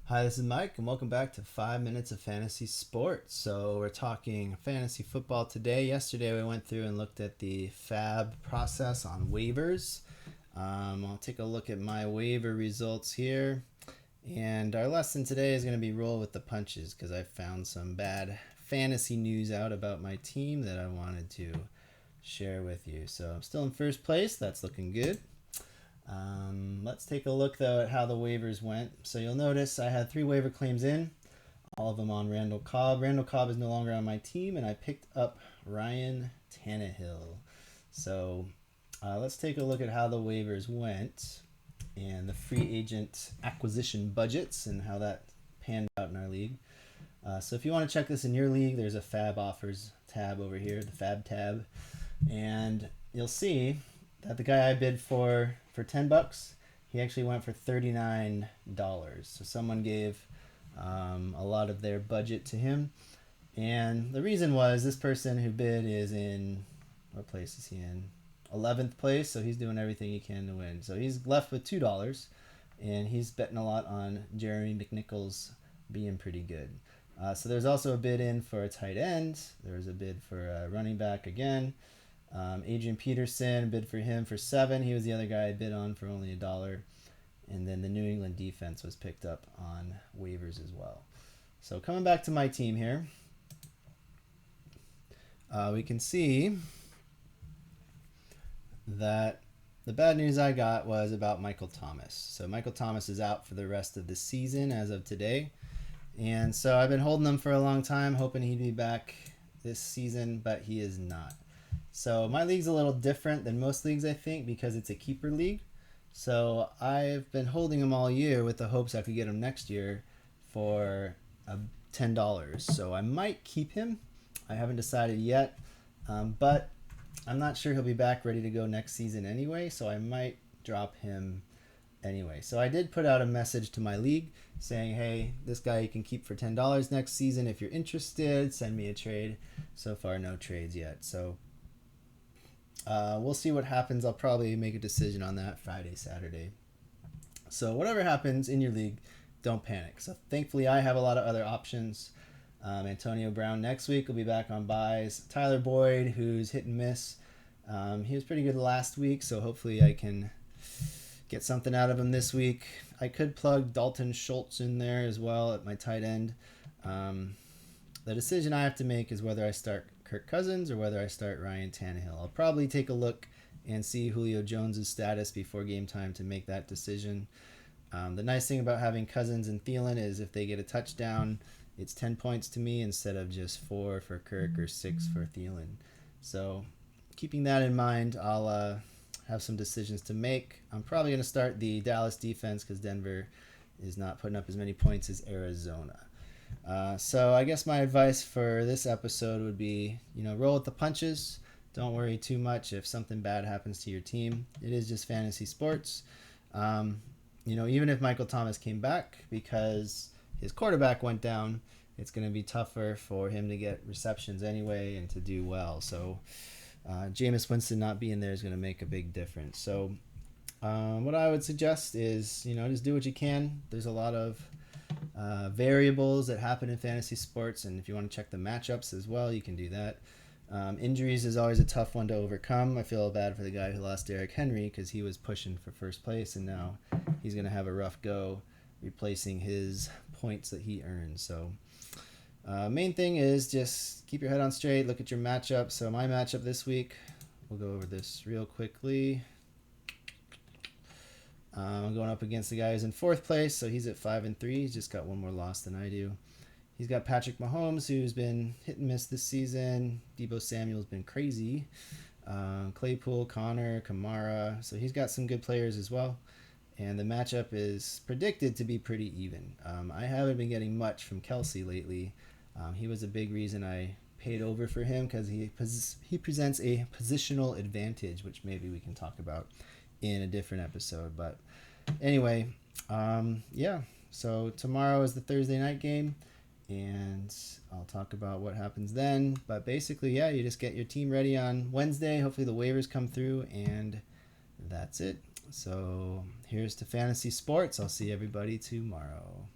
Hi, this is Mike, and welcome back to 5 Minutes of Fantasy Sports. So, we're talking fantasy football today. Yesterday, we went through and looked at the FAB process on waivers. I'll take a look at my waiver results here. And our lesson today is going to be roll with the punches because I found some bad fantasy news out about my team that I wanted to share with you. So, I'm still in first place. That's looking good. Let's take a look though at how the waivers went. So you'll notice I had 3 waiver claims in, all of them on Randall Cobb. Randall Cobb is no longer on my team, and I picked up Ryan Tannehill. So let's take a look at how the waivers went and the free agent acquisition budgets and how that panned out in our league. So if you want to check this in your league, there's a Fab Offers tab over here, the Fab tab, and you'll see that the guy I bid for $10, he actually went for $39. So someone gave a lot of their budget to him, and the reason was this person who bid is in, what place is he in? 11th place, so he's doing everything he can to win. So he's left with $2, and he's betting a lot on Jeremy McNichols being pretty good. So there's also a bid in for a tight end. There's a bid for a running back again. Adrian Peterson, bid for him for $7. He was the other guy I bid on for only $1. And then the New England defense was picked up on waivers as well. So coming back to my team here, we can see that the bad news I got was about Michael Thomas. So Michael Thomas is out for the rest of the season as of today. And so I've been holding him for a long time, hoping he'd be back this season, but he is not. So my league's a little different than most leagues, I think, because it's a keeper league. So I've been holding him all year with the hopes I could get him next year for $10. So I might keep him. I haven't decided yet, but I'm not sure he'll be back ready to go next season anyway, so I might drop him anyway. So I did put out a message to my league saying, hey, this guy you can keep for $10 next season. If you're interested, send me a trade. So far, no trades yet. So we'll see what happens. I'll probably make a decision on that Friday, Saturday. So whatever happens in your league, don't panic. So thankfully, I have a lot of other options. Antonio Brown next week will be back on buys. Tyler Boyd, who's hit and miss. He was pretty good last week, so hopefully I can get something out of him this week. I could plug Dalton Schultz in there as well at my tight end. The decision I have to make is whether I start Kirk Cousins or whether I start Ryan Tannehill. I'll probably take a look and see Julio Jones' status before game time to make that decision. The nice thing about having Cousins and Thielen is if they get a touchdown, it's 10 points to me instead of just 4 for Kirk or 6 for Thielen. So keeping that in mind, I'll have some decisions to make. I'm probably going to start the Dallas defense because Denver is not putting up as many points as Arizona. So I guess my advice for this episode would be, roll with the punches. Don't worry too much if something bad happens to your team. It is just fantasy sports. Even if Michael Thomas came back because his quarterback went down, it's going to be tougher for him to get receptions anyway and to do well. So Jameis Winston not being there is going to make a big difference. So what I would suggest is, just do what you can. There's a lot of variables that happen in fantasy sports, and if you want to check the matchups as well, you can do that. Injuries is always a tough one to overcome. I feel bad for the guy who lost Derrick Henry because he was pushing for first place, and now he's going to have a rough go replacing his points that he earned. So main thing is just keep your head on straight, look at your matchup. So my matchup this week, we'll go over this real quickly. I'm going up against the guy who's in 4th place, so he's at 5-3. He's just got one more loss than I do. He's got Patrick Mahomes, who's been hit and miss this season. Deebo Samuel's been crazy. Claypool, Connor, Kamara. So he's got some good players as well. And the matchup is predicted to be pretty even. I haven't been getting much from Kelsey lately. He was a big reason I paid over for him because he presents a positional advantage, which maybe we can talk about in a different episode. But anyway, so tomorrow is the Thursday night game, and I'll talk about what happens then. But basically, you just get your team ready on Wednesday. Hopefully the waivers come through, and that's it. So here's to fantasy sports. I'll see everybody tomorrow.